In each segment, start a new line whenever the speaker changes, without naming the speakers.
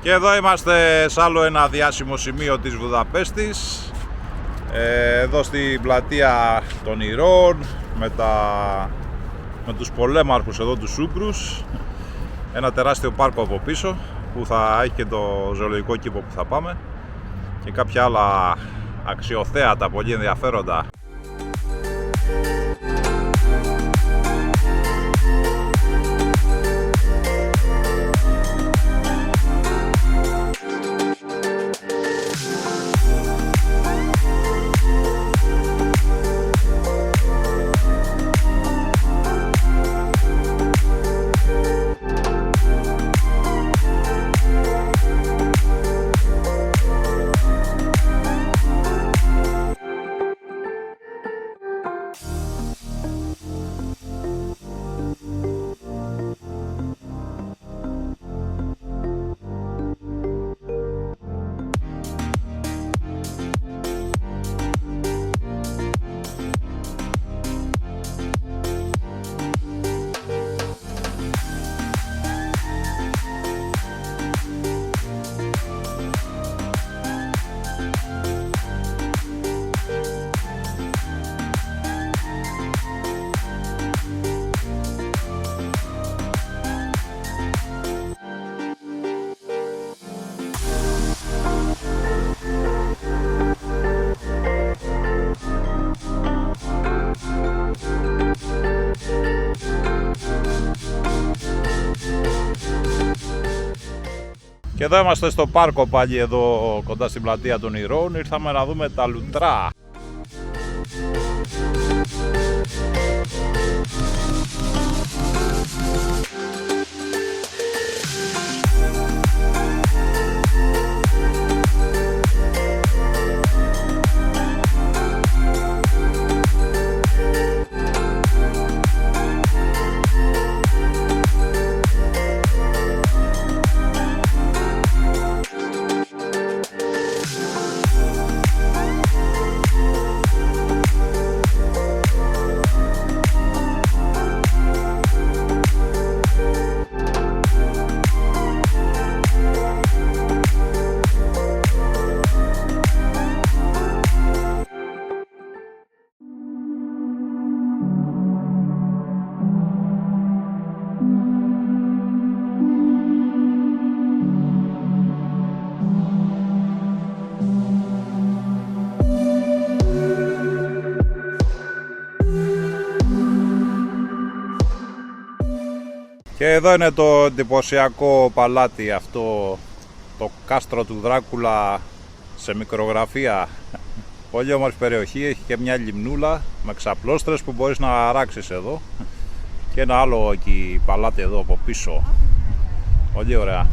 Και εδώ είμαστε σε άλλο ένα διάσημο σημείο της Βουδαπέστης, εδώ στην πλατεία των Ηρώων με τους πολέμαρχους εδώ, τους Ούγκρους. Ένα τεράστιο πάρκο από πίσω που θα έχει και το ζωολογικό κήπο που θα πάμε και κάποια άλλα αξιοθέατα πολύ ενδιαφέροντα. Και εδώ είμαστε στο πάρκο πάλι εδώ κοντά στην πλατεία των Ηρώων. Ήρθαμε να δούμε τα λουτρά. Και εδώ είναι το εντυπωσιακό παλάτι αυτό, το κάστρο του Δράκουλα σε μικρογραφία. Πολύ όμορφη περιοχή, έχει και μια λιμνούλα με ξαπλώστρες που μπορείς να αράξεις εδώ. Και ένα άλλο εκεί παλάτι εδώ από πίσω. Πολύ ωραία.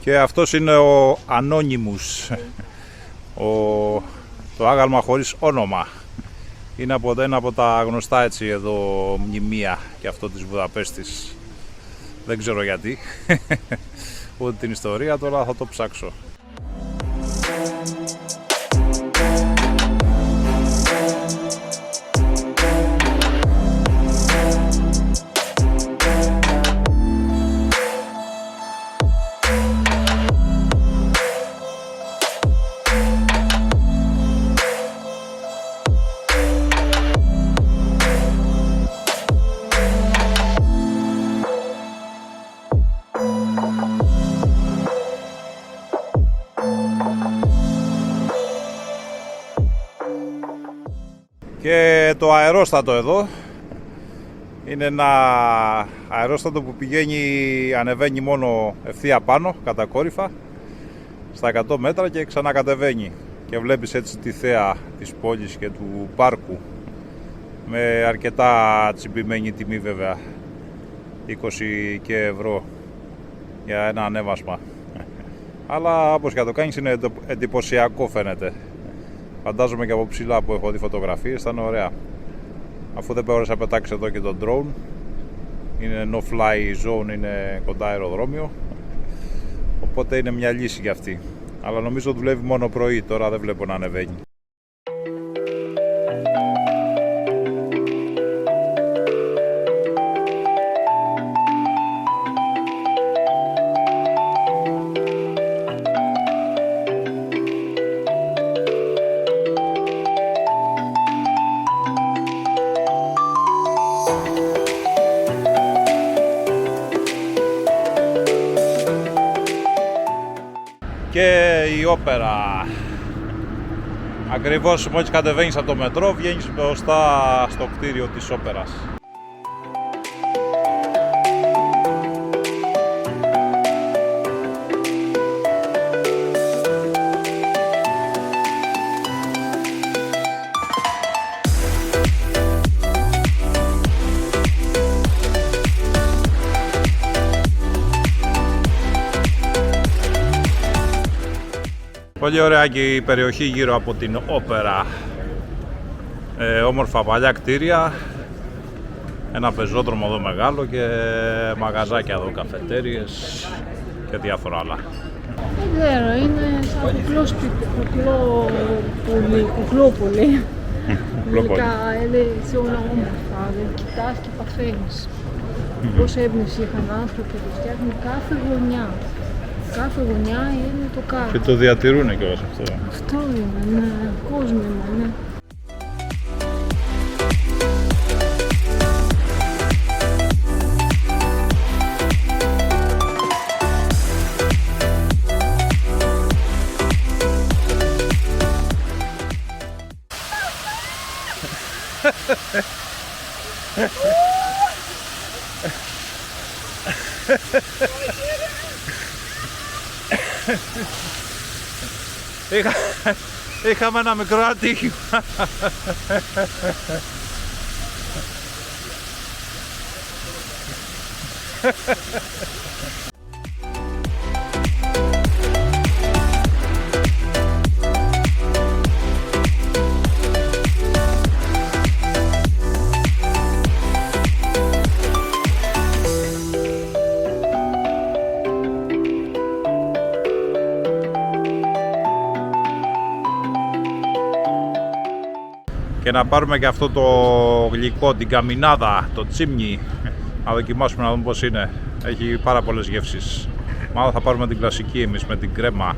Και αυτός είναι ο Anonymous, το άγαλμα χωρίς όνομα. Είναι ένα από τα γνωστά έτσι εδώ μνημεία και αυτό της Βουδαπέστης. Δεν ξέρω γιατί, ούτε την ιστορία, τώρα θα το ψάξω. Και το αερόστατο εδώ είναι ένα αερόστατο που ανεβαίνει μόνο ευθεία πάνω, κατακόρυφα, στα 100 μέτρα και ξανακατεβαίνει. Και βλέπεις έτσι τη θέα της πόλης και του πάρκου, με αρκετά τσιμπημένη τιμή βέβαια, 20 και ευρώ για ένα ανέβασμα. Αλλά όπως και να το κάνεις είναι εντυπωσιακό φαίνεται. Φαντάζομαι και από ψηλά που έχω δει φωτογραφίες ήταν ωραία. Αφού δεν μπόρεσα να πετάξει εδώ και το drone, είναι no fly zone, είναι κοντά αεροδρόμιο, οπότε είναι μια λύση για αυτή. Αλλά νομίζω δουλεύει μόνο πρωί, τώρα δεν βλέπω να ανεβαίνει. Και η όπερα. Ακριβώς μόλις κατεβαίνεις από το μετρό, βγαίνεις μπροστά στο κτίριο της όπερας. Πολύ ωραία και η περιοχή γύρω από την όπερα. Όμορφα παλιά κτίρια, ένα πεζόδρομο εδώ μεγάλο και μαγαζάκια εδώ, καφετέριες και διάφορα άλλα.
Δεν ξέρω, είναι σαν κουκλόπολη. Γενικά είναι σε όλα όμορφα, δεν κοιτάς και παθαίνεις. Πόση έμπνευση είχαν άνθρωποι και το φτιάχνουν κάθε γωνιά. Κάθε γωνιά είναι το κάτω.
Και το διατηρούν κιόλας αυτό.
Αυτό είναι, ναι, κόσμημα, ναι.
Είχαμε ένα μικρό ατύχημα. Και να πάρουμε και αυτό το γλυκό, την καμινάδα, το τσίμνι, να δοκιμάσουμε να δούμε πώς είναι. Έχει πάρα πολλές γεύσεις. Μάλλον θα πάρουμε την κλασική εμείς με την κρέμα.